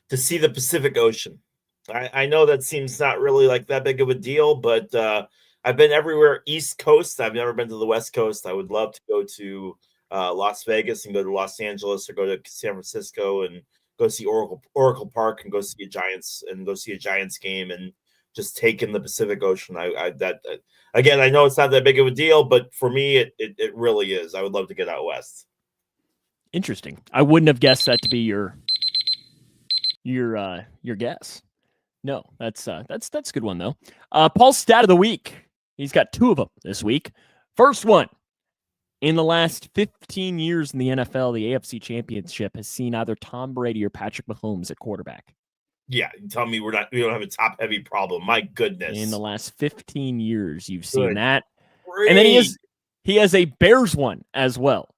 To see the Pacific Ocean. I know that seems not really like that big of a deal, but I've been everywhere East Coast. I've never been to the West Coast. I would love to go to Las Vegas and go to Los Angeles, or go to San Francisco and go see Oracle Park and go see a Giants game and just take in the Pacific Ocean. Again, I know it's not that big of a deal, but for me, it really is. I would love to get out west. Interesting. I wouldn't have guessed that to be your guess. No, that's a good one though. Paul's stat of the week. He's got two of them this week. First one, in the last 15 years in the NFL, the AFC Championship has seen either Tom Brady or Patrick Mahomes at quarterback. Yeah, tell me we don't have a top heavy problem. My goodness. In the last 15 years, you've seen that. Great. And then he has a Bears one as well.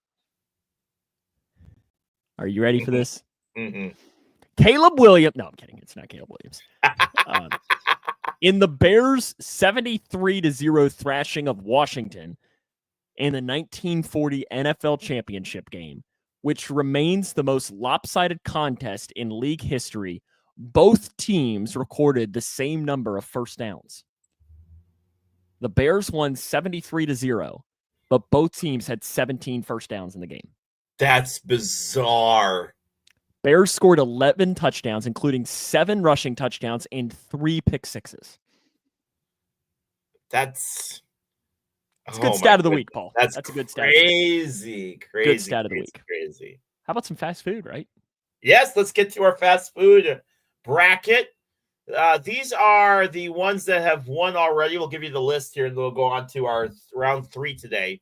Are you ready for this? Mm-hmm. Caleb Williams. No, I'm kidding. It's not Caleb Williams. In the Bears' 73-0 thrashing of Washington in the 1940 NFL Championship game, which remains the most lopsided contest in league history, both teams recorded the same number of first downs. The Bears won 73-0. but both teams had 17 first downs in the game. That's bizarre. Bears scored 11 touchdowns, including 7 rushing touchdowns and 3 pick sixes. That's a good stat of the week, Paul. That's a good stat. Crazy. Good stat of the week. Crazy. How about some fast food, right? Yes, let's get to our fast food bracket. These are the ones that have won already. We'll give you the list here, and we'll go on to our round 3 today.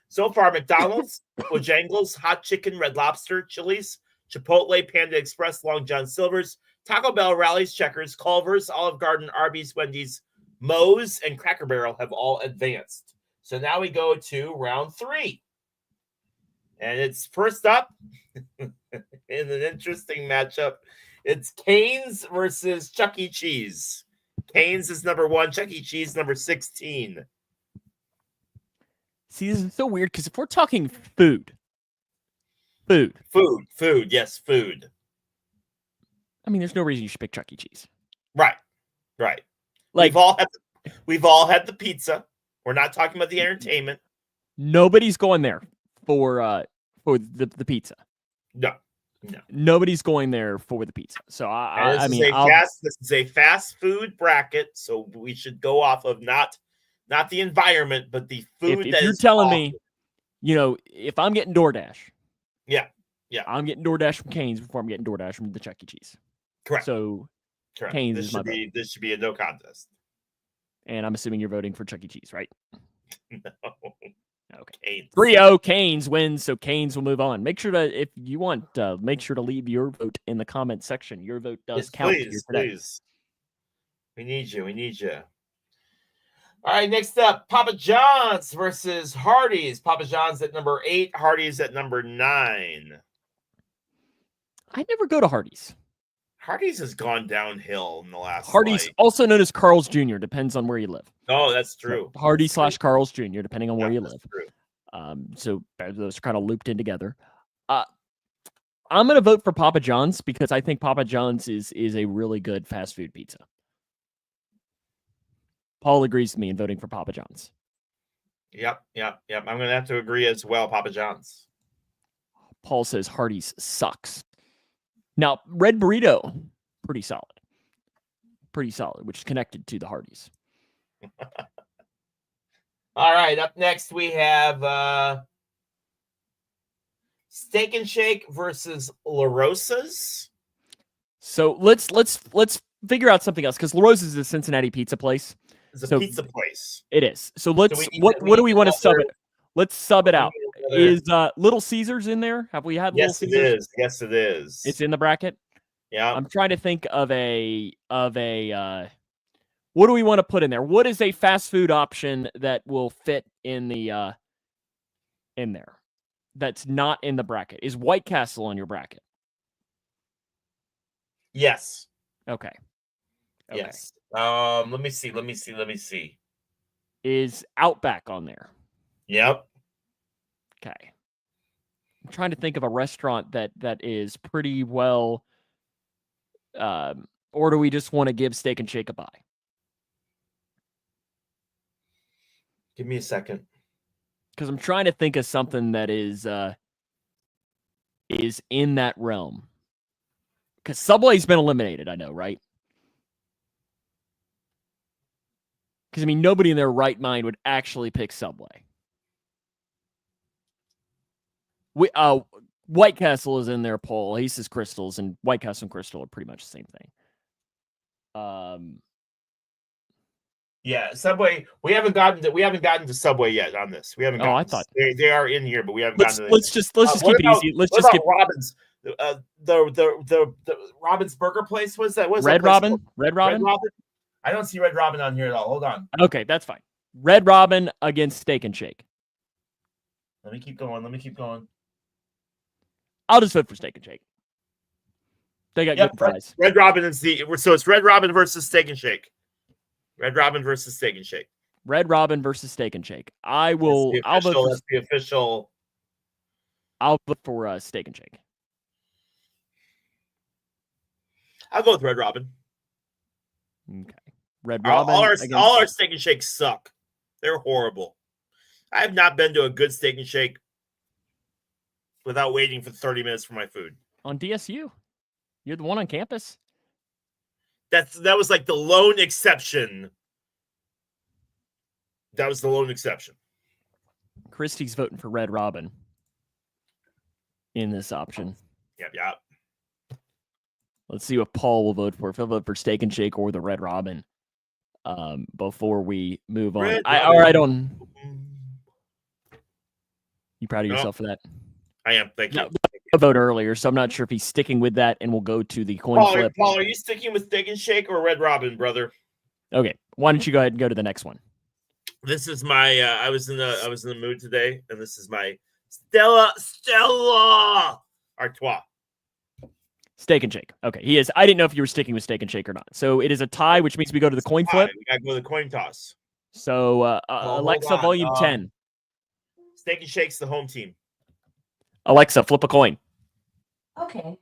So far, McDonald's, Bojangles, Hot Chicken, Red Lobster, Chili's, Chipotle, Panda Express, Long John Silver's, Taco Bell, Rally's, Checkers, Culver's, Olive Garden, Arby's, Wendy's, Moe's, and Cracker Barrel have all advanced. So now we go to round 3. And it's first up in an interesting matchup. It's Cane's versus Chuck E. Cheese. Cane's is number 1, Chuck E. Cheese number 16. See, this is so weird because if we're talking food. Yes, food. I mean, there's no reason you should pick Chuck E. Cheese. Right. Like we've all had the pizza. We're not talking about the entertainment. Nobody's going there for the pizza. No. Nobody's going there for the pizza. So this is a fast food bracket, so we should go off of not the environment, but the food. If you're telling me, if I'm getting DoorDash, yeah, I'm getting DoorDash from Cane's before I'm getting DoorDash from the Chuck E. Cheese. Correct. So Cane's is my vote. This should be a no contest. And I'm assuming you're voting for Chuck E. Cheese, right? No. Okay. 3-0, Cane's wins, so Cane's will move on. Make sure to, if you want, make sure to leave your vote in the comment section. Your vote does count. Please. We need you. All right, next up, Papa John's versus Hardee's. Papa John's at number 8, Hardee's at number 9. I never go to Hardee's. Hardee's has gone downhill in the last. Hardee's, also known as Carl's Jr., depends on where you live. Oh, that's true. So Hardee's / Carl's Jr., depending on where you live. True. So those are kind of looped in together. I'm going to vote for Papa John's because I think Papa John's is a really good fast food pizza. Paul agrees with me in voting for Papa John's. Yep. I'm going to have to agree as well, Papa John's. Paul says Hardee's sucks. Now, Red Burrito, pretty solid, which is connected to the Hardee's. All right, up next we have Steak and Shake versus La Rosa's. So let's figure out something else because La Rosa's is a Cincinnati pizza place. It's a pizza place. It is. So what do we want to sub it? Let's sub it out. Is Little Caesars in there? Have we had Little Caesars? Yes, it is. It's in the bracket. Yeah. I'm trying to think of a what do we want to put in there? What is a fast food option that will fit in the in there? That's not in the bracket. Is White Castle on your bracket? Yes. Okay. Yes. Let me see. Is Outback on there? Yep. Okay. I'm trying to think of a restaurant that is pretty well or do we just want to give Steak and Shake a bye? Give me a second. Because I'm trying to think of something that is in that realm. Because Subway's been eliminated, I know, right? Because, I mean, nobody in their right mind would actually pick Subway. White Castle is in there, Paul. He says Crystals, and White Castle and Crystal are pretty much the same thing. Yeah, Subway. We haven't gotten to Subway yet on this. We haven't. I thought they are in here, but we haven't gotten. Let's just keep it easy. Let's just keep Robin's. The Robin's Burger place was that? Red Robin. Red Robin. I don't see Red Robin on here at all. Hold on. Okay, that's fine. Red Robin against Steak and Shake. Let me keep going. I'll just vote for Steak and Shake. They got good fries. Red Robin is so it's Red Robin versus Steak and Shake. Red Robin versus Steak and Shake. Red Robin versus Steak and Shake. I'll vote for the official. I'll vote for Steak and Shake. I'll go with Red Robin. Okay. Red Robin. All our Steak and Shakes suck. They're horrible. I have not been to a good Steak and Shake without waiting for 30 minutes for my food. On DSU. You're the one on campus. That was like the lone exception. That was the lone exception. Christie's voting for Red Robin in this option. Yep. Let's see what Paul will vote for. If he'll vote for Steak and Shake or the Red Robin. Before we move on. I don't. You proud of yourself for that? I am. Thank you. I voted earlier, so I'm not sure if he's sticking with that, and we'll go to the coin flip. Paul, are you sticking with Steak and Shake or Red Robin, brother? Okay, why don't you go ahead and go to the next one? This is my. I was in the mood today, and this is my Stella Artois. Steak and Shake. Okay, he is. I didn't know if you were sticking with Steak and Shake or not. So it is a tie, which means we go to the coin flip. We got to go to the coin toss. So Alexa, volume 10. Steak and Shake's the home team. Alexa, flip a coin. Okay.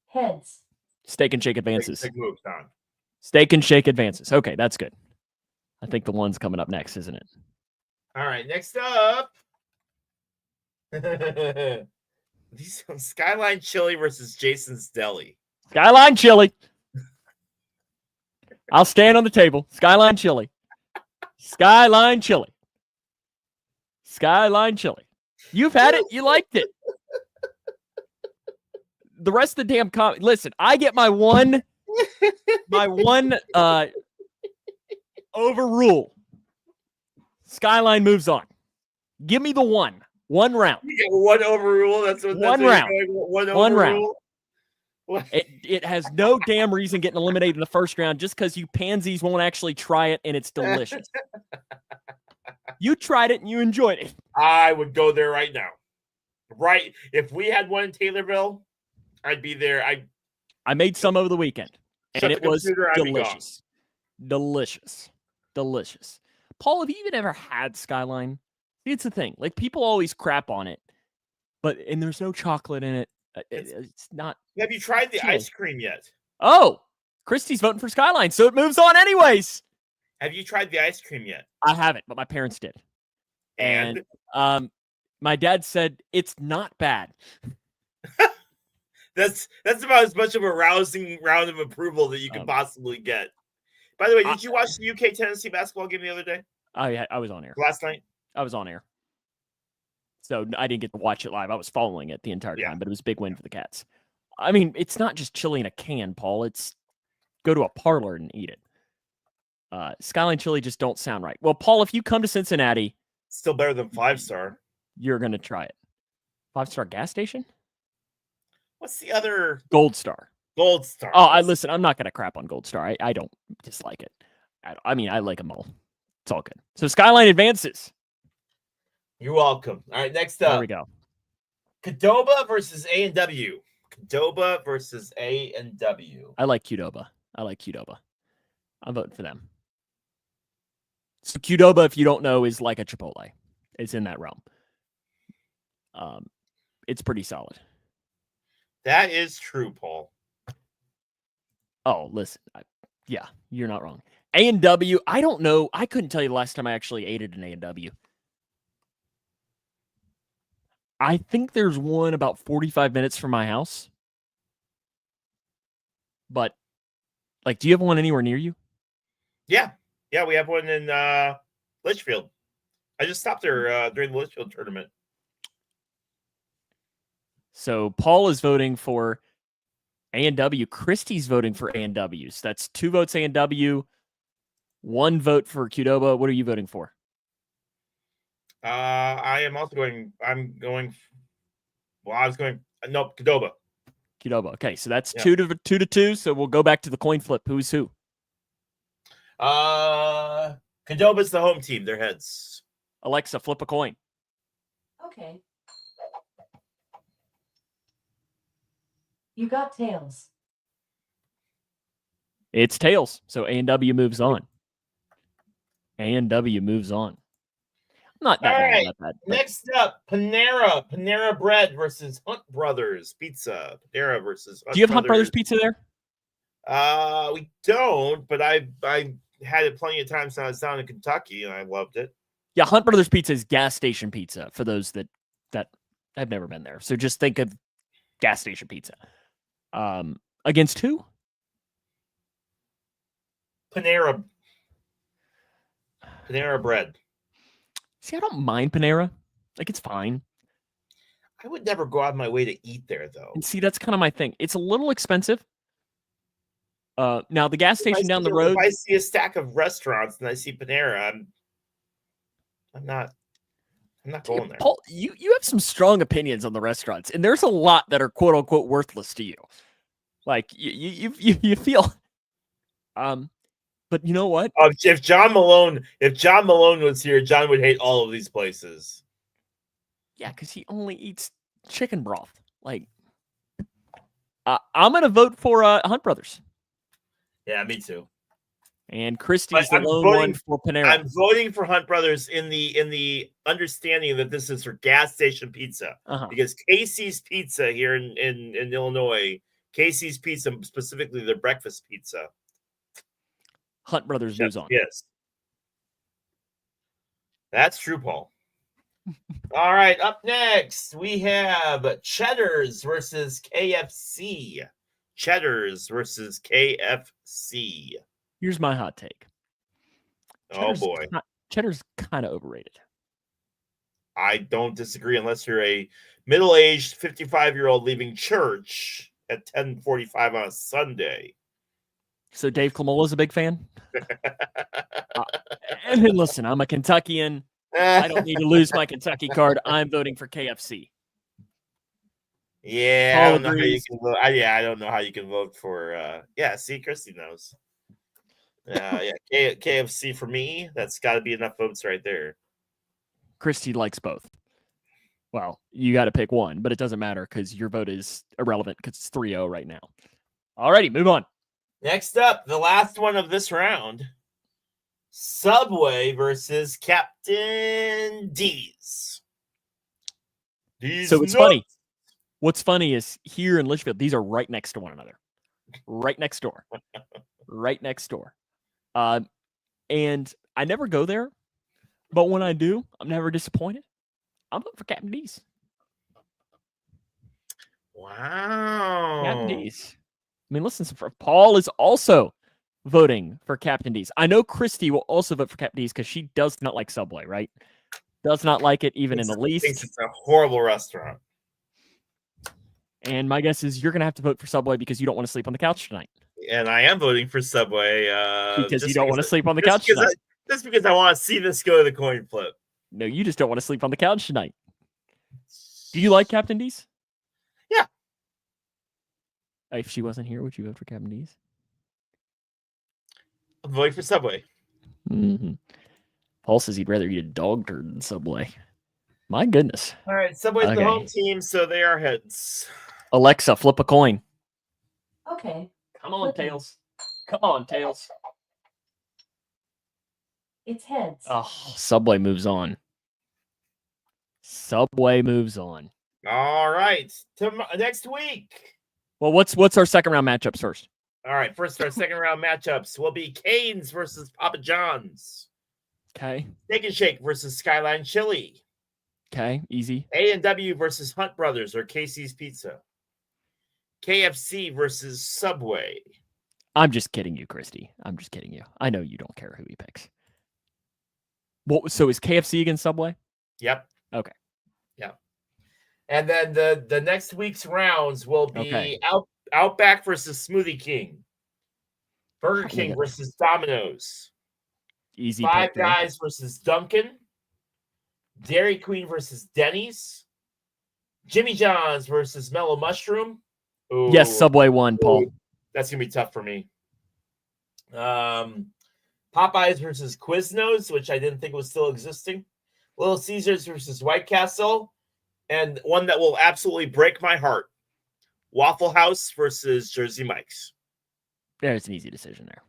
Heads. Steak and Shake advances. Big move, Don. Steak and Shake advances. Okay, that's good. I think the one's coming up next, isn't it? All right, next up. Skyline Chili versus Jason's Deli. Skyline Chili. I'll stand on the table. Skyline Chili. Skyline Chili. Skyline Chili. You've had it. You liked it. The rest of the damn listen, I get my one overrule. Skyline moves on. Give me the one round. You get one overrule. That's what. One round. One round. What? It has no damn reason getting eliminated in the first round just because you pansies won't actually try it and it's delicious. You tried it and you enjoyed it. I would go there right now. Right. If we had one in Taylorville, I'd be there. I made some over the weekend. And it was delicious. Delicious. Paul, have you even ever had Skyline? See, it's the thing. Like, people always crap on it, and there's no chocolate in it. It's not. Have you tried the ice cream yet? Oh, Christie's voting for Skyline, so it moves on anyways. Have you tried the ice cream yet? I haven't, but my parents did. And my dad said it's not bad. That's about as much of a rousing round of approval that you could possibly get. By the way, did you watch the UK Tennessee basketball game the other day? I was on air. Last night? I was on air. So I didn't get to watch it live. I was following it the entire time, but it was a big win for the Cats. I mean, it's not just chili in a can, Paul. It's go to a parlor and eat it. Skyline Chili just don't sound right. Well, Paul, if you come to Cincinnati... Still better than 5-star. You're going to try it. 5-star gas station? What's the other? Gold Star. Gold Star. Oh, listen, I'm not going to crap on Gold Star. I don't dislike it. I like them all. It's all good. So Skyline advances. You're welcome. All right, next up. There we go. Qdoba versus A&W. Qdoba versus A&W. I like Qdoba. I'm voting for them. So Qdoba, if you don't know, is like a Chipotle. It's in that realm. It's pretty solid. That is true, Paul. Oh, listen. Yeah, you're not wrong. A&W, I don't know. I couldn't tell you the last time I actually ate at an A&W. I think there's one about 45 minutes from my house. But, like, do you have one anywhere near you? Yeah. Yeah, we have one in Litchfield. I just stopped there during the Litchfield tournament. So Paul is voting for A&W. Christie's voting for A&W. So that's 2 votes A&W, 1 vote for Qdoba. What are you voting for? I am also going. Nope, Qdoba. Qdoba. Okay, so that's 2 to 2. So we'll go back to the coin flip. Who's who? Qdoba's the home team. Their heads. Alexa, flip a coin. Okay. You got tails. It's tails. So A&W moves on. A&W moves on. Not that bad. Right. Not bad. Next up, Panera Bread versus Hunt Brothers Pizza. Panera versus Hunt Do you have Hunt Brothers Pizza there? We don't, but I had it plenty of times when I was down in Kentucky, and I loved it. Yeah, Hunt Brothers Pizza is gas station pizza for those that have never been there. So just think of gas station pizza. Against who? Panera bread. See, I don't mind Panera. Like, it's fine. I would never go out of my way to eat there, though. And see, that's kind of my thing. It's a little expensive. Now the gas station down the road. If I see a stack of restaurants and I see Panera, I'm not going there. Paul, you have some strong opinions on the restaurants, and there's a lot that are quote unquote worthless to you. Like you feel. But you know what? If John Malone was here, John would hate all of these places. Yeah, because he only eats chicken broth. Like, I'm gonna vote for Hunt Brothers. Yeah, me too. And Christie's the lone one for Panera. I'm voting for Hunt Brothers in the understanding that this is for gas station pizza. Because Casey's Pizza here in Illinois, Casey's Pizza, specifically their breakfast pizza. Hunt Brothers moves on. Yes. That's true, Paul. All right, up next, we have Cheddar's versus KFC. Cheddar's versus KFC. Here's my hot take. Cheddar's kind of overrated. I don't disagree unless you're a middle-aged 55-year-old leaving church at 10:45 on a Sunday. So Dave Clamola's a big fan? And listen, I'm a Kentuckian. I don't need to lose my Kentucky card. I'm voting for KFC. Yeah, I don't know how you can vote. I don't know how you can vote for. See, Christy knows. KFC for me. That's got to be enough votes right there. Christy likes both. Well, you got to pick one, but it doesn't matter because your vote is irrelevant because it's 3-0 right now. Alrighty, move on. Next up, the last one of this round. Subway versus Captain D's. So it's funny. What's funny is here in Litchfield, these are right next to one another. Right next door. Right next door. And I never go there, but when I do, I'm never disappointed. I'm voting for Captain D's. Wow. Captain D's. I mean, listen, Paul is also voting for Captain D's. I know Christy will also vote for Captain D's because she does not like Subway, right? Does not like it even in the least. Thinks it's a horrible restaurant. And my guess is you're going to have to vote for Subway because you don't want to sleep on the couch tonight. And I am voting for Subway. Because you don't want to sleep on the couch tonight. Just because I want to see this go to the coin flip. No, you just don't want to sleep on the couch tonight. Do you like Captain D's? Yeah. If she wasn't here, would you vote for Captain D's? I'm voting for Subway. Mm-hmm. Paul says he'd rather eat a dog turd than Subway. My goodness. All right, Subway's the home team, so they are heads. Alexa, flip a coin. Okay. Come on, Tails. Come on, Tails. It's heads. Oh, Subway moves on. Subway moves on. All right. Next week. Well, what's our second round matchups first? All right. First, our second round matchups will be Cane's versus Papa John's. Okay. Steak and Shake versus Skyline Chili. Okay, easy. A&W versus Hunt Brothers or Casey's Pizza. KFC versus Subway. I'm just kidding you, Christy. I'm just kidding you. I know you don't care who he picks. So is KFC against Subway? Yep. Okay. Yep. And then the next week's rounds will be Outback versus Smoothie King. Burger King versus Domino's. Easy. Five Guys versus Dunkin'. Dairy Queen versus Denny's. Jimmy John's versus Mellow Mushroom. Ooh. Yes, Subway won, Paul. That's going to be tough for me. Popeyes versus Quiznos, which I didn't think was still existing. Little Caesars versus White Castle. And one that will absolutely break my heart. Waffle House versus Jersey Mike's. There's an easy decision there.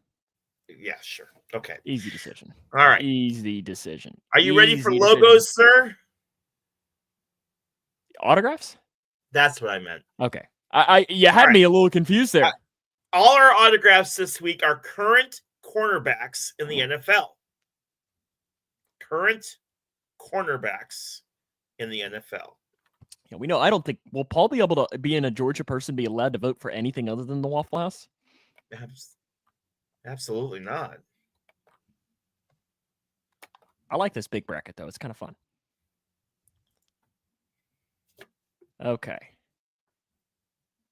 Yeah, sure. Okay. Easy decision. All right. Easy decision. Are you ready for logos, sir? Autographs? That's what I meant. Okay. You had me a little confused there. All our autographs this week are current cornerbacks in the NFL. Current cornerbacks in the NFL. Yeah, we know. I don't think will Paul be able to, being a Georgia person, be allowed to vote for anything other than the Waffle House? Absolutely not. I like this big bracket though. It's kind of fun. Okay.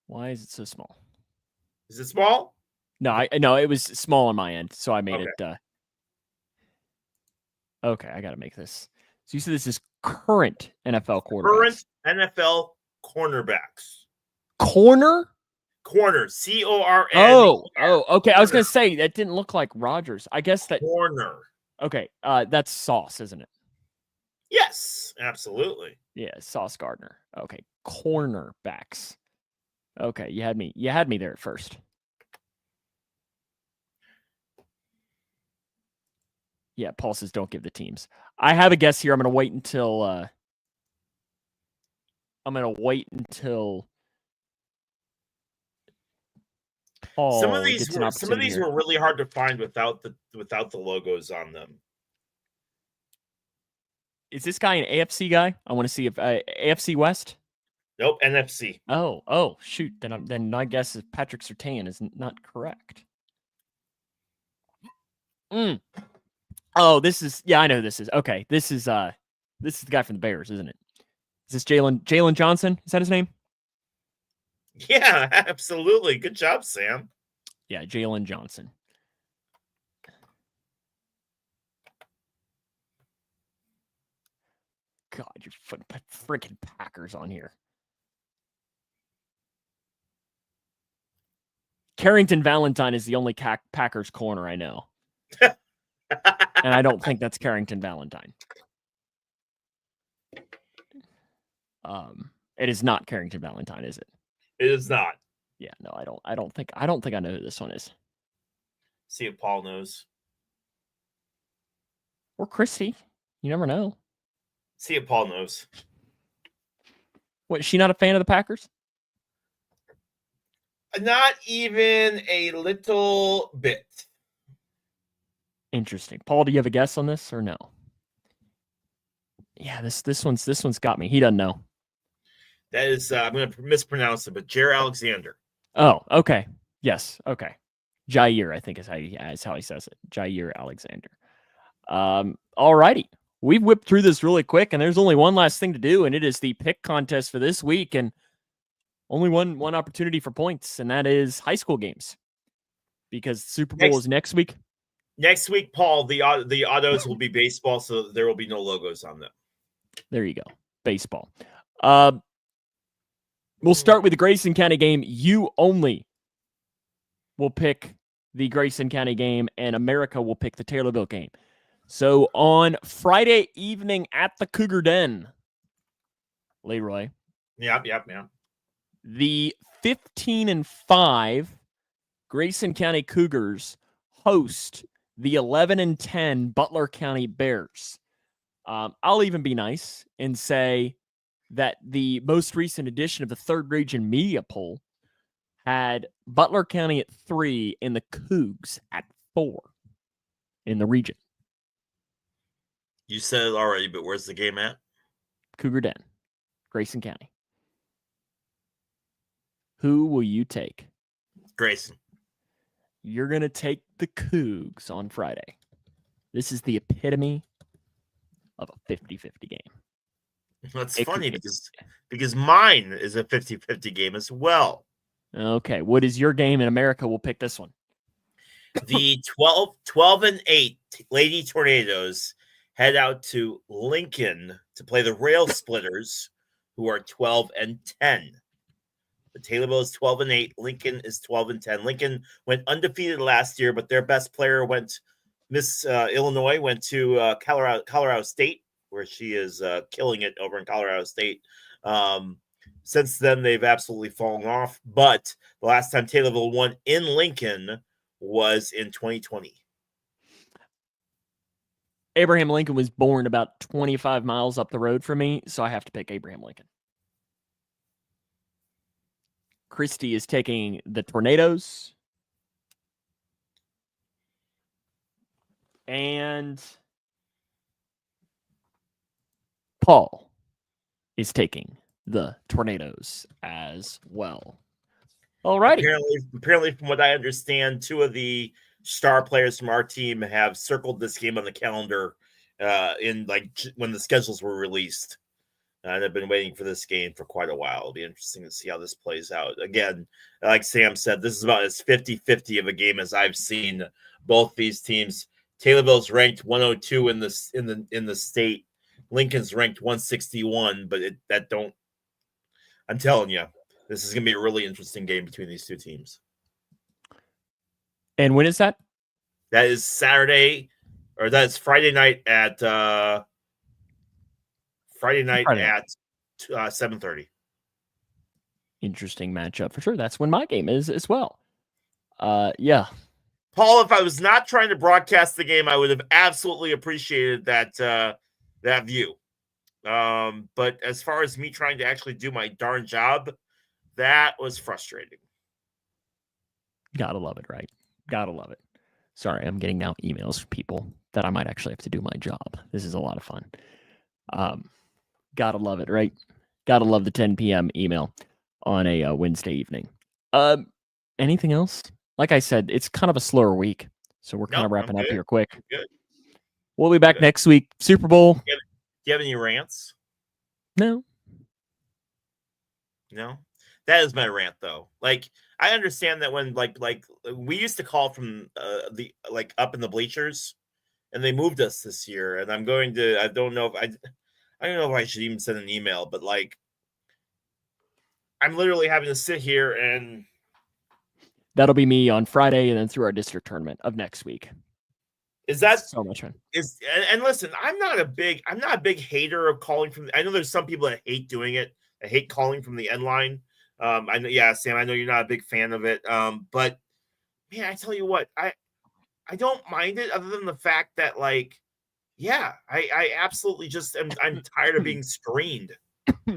Why is it so small? Is it small? No, no, it was small on my end, so I made it. Okay, I got to make this. So you said this is current NFL quarterbacks. Current NFL cornerbacks. Corner? Corner. CORN. Oh, okay. I was gonna say that didn't look like Rodgers. I guess that corner. Okay, that's Sauce, isn't it? Yes, absolutely. Yeah, Sauce Gardner. Okay, cornerbacks. Okay, you had me there at first. Yeah, Paul says don't give the teams. I have a guess here. I'm going to wait until Paul some of these gets an opportunity here. were really hard to find without the logos on them. Is this guy an AFC guy? I want to see if AFC West. Nope, NFC. Oh, shoot. Then my guess is Patrick Surtain is not correct. Oh, this is I know who this is. Okay, this is the guy from the Bears, isn't it? Is this Jalen Johnson? Is that his name? Yeah, absolutely. Good job, Sam. Yeah, Jalen Johnson. God, you're putting freaking Packers on here. Carrington Valentine is the only Packers corner I know. And I don't think that's Carrington Valentine. It is not Carrington Valentine, is it? It is not. Yeah, no, I don't think I know who this one is. See if Paul knows. Or Christy. You never know. See if Paul knows. What, is she not a fan of the Packers? Not even a little bit. Interesting. Paul, do you have a guess on this or no? Yeah, this one's got me. He doesn't know. That is, I'm going to mispronounce it, but Jair Alexander. Oh, okay. Yes. Okay. Jair, I think is how he says it. Jair Alexander. All righty. We've whipped through this really quick, and there's only one last thing to do, and it is the pick contest for this week, and only one opportunity for points, and that is high school games. Because Super Bowl is next week. Next week, Paul, the autos will be baseball, so there will be no logos on them. There you go. Baseball. We'll start with the Grayson County game. You only will pick the Grayson County game, and America will pick the Taylorville game. So on Friday evening at the Cougar Den, Leroy. Yep. The 15-5 Grayson County Cougars host the 11-10 Butler County Bears. I'll even be nice and say that the most recent edition of the Third Region Media Poll had Butler County at 3 and the Cougs at 4 in the region. You said it already, but where's the game at? Cougar Den, Grayson County. Who will you take? Grayson. You're going to take the Cougs on Friday. This is the epitome of a 50-50 game. That's funny because mine is a 50-50 game as well. Okay, what is your game in America? We'll pick this one. The 12-8 Lady Tornadoes head out to Lincoln to play the Rail Splitters, who are 12-10. The Taylorville is 12-8. Lincoln is 12-10. Lincoln went undefeated last year, but their best player Illinois went to Colorado State, where she is killing it over in Colorado State. Since then, they've absolutely fallen off. But the last time Taylorville won in Lincoln was in 2020. Abraham Lincoln was born about 25 miles up the road from me, so I have to pick Abraham Lincoln. Christy is taking the Tornadoes. And Paul is taking the Tornadoes as well. All righty. Apparently, from what I understand, two of the star players from our team have circled this game on the calendar in when the schedules were released. And I've been waiting for this game for quite a while. It'll be interesting to see how this plays out. Again, like Sam said, this is about as 50-50 of a game as I've seen both these teams. Taylorville's ranked 102 in the state. Lincoln's ranked 161, but I'm telling you, this is going to be a really interesting game between these two teams. And when is that? That is Saturday, or that is Friday night at 7:30. Interesting matchup for sure. That's when my game is as well. Yeah. Paul, if I was not trying to broadcast the game, I would have absolutely appreciated that view. But as far as me trying to actually do my darn job, that was frustrating. Gotta love it, right? Gotta love it. Sorry, I'm getting now emails from people that I might actually have to do my job. This is a lot of fun. Gotta love it, right? Gotta love the 10 p.m. email on a Wednesday evening. Anything else? Like I said, it's kind of a slower week, so we're kind of wrapping up here quick. Good. We'll be back next week. Super Bowl. Do you have any rants? No. That is my rant, though. Like, I understand that when like we used to call from the up in the bleachers, and they moved us this year. And I don't know if I should even send an email, but like, I'm literally having to sit here and. That'll be me on Friday, and then through our district tournament of next week. Is that so much fun? And listen, I'm not a big hater of calling from. I know there's some people that hate doing it. I hate calling from the end line. I know, yeah, Sam. I know you're not a big fan of it. But man, I tell you what, I don't mind it, other than the fact that, like, yeah, I absolutely just I'm tired of being screened. I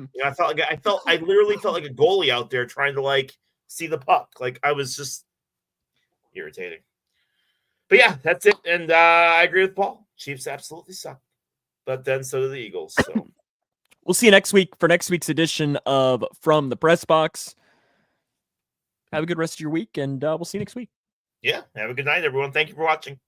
literally felt like a goalie out there trying to like see the puck. Like, I was just irritating. But yeah, that's it. And I agree with Paul. Chiefs absolutely suck. But then so do the Eagles. So we'll see you next week for next week's edition of From the Pressbox. Have a good rest of your week, and we'll see you next week. Yeah, have a good night, everyone. Thank you for watching.